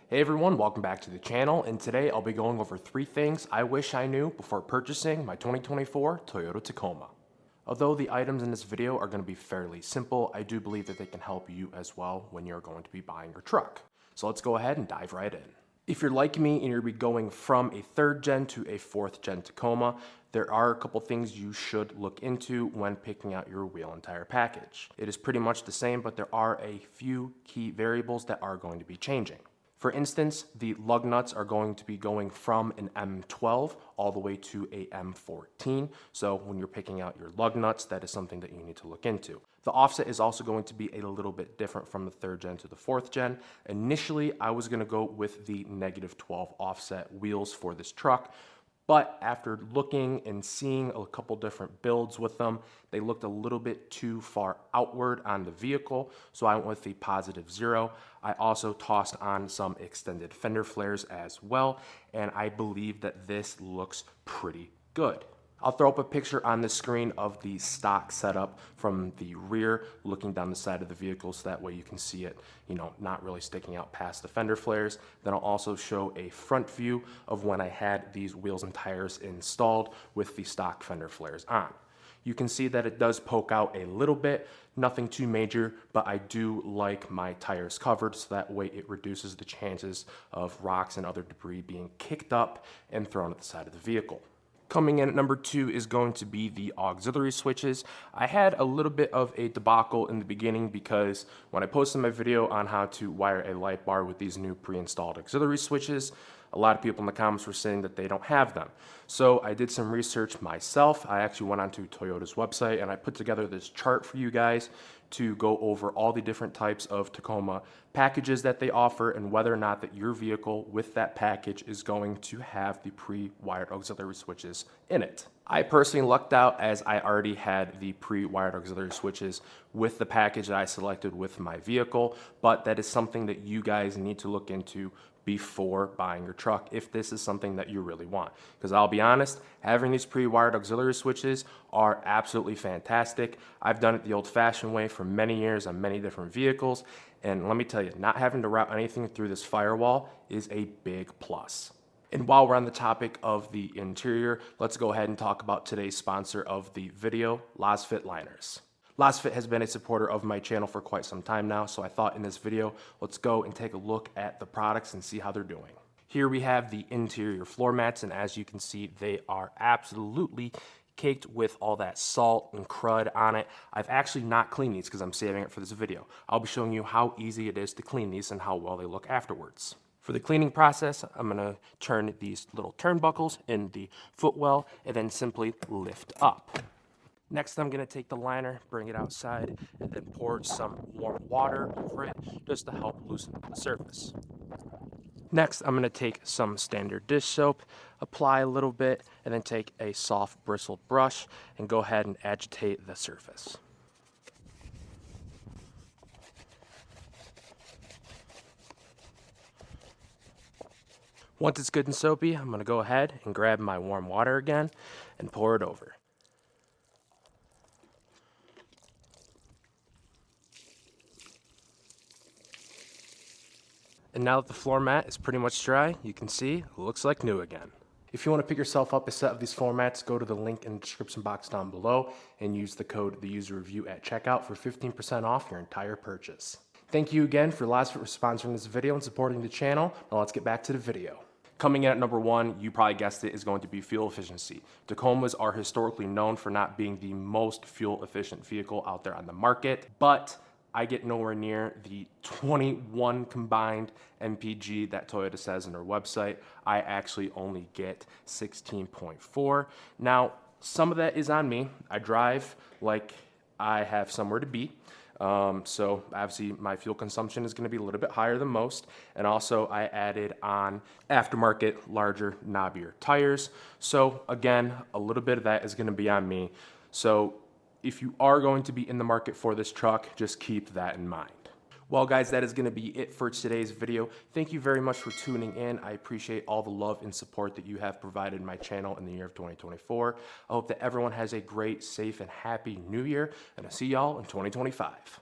Hey everyone, welcome back to the channel, and today I'll be going over 3 things I wish I knew before purchasing my 2024 Toyota Tacoma. Although the items in this video are going to be fairly simple, I do believe that they can help you as well when you're going to be buying your truck. So let's go ahead and dive right in. If you're like me and you're be going from a 3rd gen to a 4th gen Tacoma, there are a couple things you should look into when picking out your wheel and tire package. It is pretty much the same, but there are a few key variables that are going to be changing. For instance, the lug nuts are going to be going from an M12 all the way to a M14. So when you're picking out your lug nuts, that is something that you need to look into. The offset is also going to be a little bit different from the 3rd gen to the 4th gen. Initially, I was going to go with the -12 offset wheels for this truck. But after looking and seeing a couple different builds with them, they looked a little bit too far outward on the vehicle, so I went with the +0. I also tossed on some extended fender flares as well, and I believe that this looks pretty good. I'll throw up a picture on the screen of the stock setup from the rear, looking down the side of the vehicle, so that way you can see it, not really sticking out past the fender flares. Then I'll also show a front view of when I had these wheels and tires installed with the stock fender flares on. You can see that it does poke out a little bit, nothing too major, but I do like my tires covered, so that way it reduces the chances of rocks and other debris being kicked up and thrown at the side of the vehicle. Coming in at number 2 is going to be the auxiliary switches. I had a little bit of a debacle in the beginning because when I posted my video on how to wire a light bar with these new pre-installed auxiliary switches, a lot of people in the comments were saying that they don't have them. So I did some research myself. I actually went onto Toyota's website and I put together this chart for you guys to go over all the different types of Tacoma packages that they offer and whether or not that your vehicle with that package is going to have the pre-wired auxiliary switches in it. I personally lucked out as I already had the pre-wired auxiliary switches with the package that I selected with my vehicle, but that is something that you guys need to look into before buying your truck if this is something that you really want. Because I'll be honest, having these pre-wired auxiliary switches are absolutely fantastic. I've done it the old-fashioned way for many years on many different vehicles, and let me tell you, not having to route anything through this firewall is a big plus. And while we're on the topic of the interior, let's go ahead and talk about today's sponsor of the video, Lasfit Liners. Lasfit has been a supporter of my channel for quite some time now, so I thought in this video, let's go and take a look at the products and see how they're doing. Here we have the interior floor mats, and as you can see, they are absolutely caked with all that salt and crud on it. I've actually not cleaned these because I'm saving it for this video. I'll be showing you how easy it is to clean these and how well they look afterwards. For the cleaning process, I'm going to turn these little turnbuckles in the footwell and then simply lift up. Next, I'm going to take the liner, bring it outside, and then pour some warm water over it just to help loosen up the surface. Next, I'm going to take some standard dish soap, apply a little bit, and then take a soft bristled brush and go ahead and agitate the surface. Once it's good and soapy, I'm going to go ahead and grab my warm water again and pour it over. And now that the floor mat is pretty much dry, you can see it looks like new again. If you want to pick yourself up a set of these floor mats, go to the link in the description box down below and use the code TheUserReview at checkout for 15% off your entire purchase. Thank you again for Lasfit for sponsoring this video and supporting the channel. Now let's get back to the video. Coming in at number 1, you probably guessed it, is going to be fuel efficiency. Tacomas are historically known for not being the most fuel efficient vehicle out there on the market, but I get nowhere near the 21 combined MPG that Toyota says on their website. I actually only get 16.4. Now, some of that is on me. I drive like I have somewhere to be. So obviously my fuel consumption is going to be a little bit higher than most. And also I added on aftermarket larger knobbier tires. So again, a little bit of that is going to be on me. So if you are going to be in the market for this truck, just keep that in mind. Well, guys, that is going to be it for today's video. Thank you very much for tuning in. I appreciate all the love and support that you have provided my channel in the year of 2024. I hope that everyone has a great, safe, and happy new year, and I'll see y'all in 2025.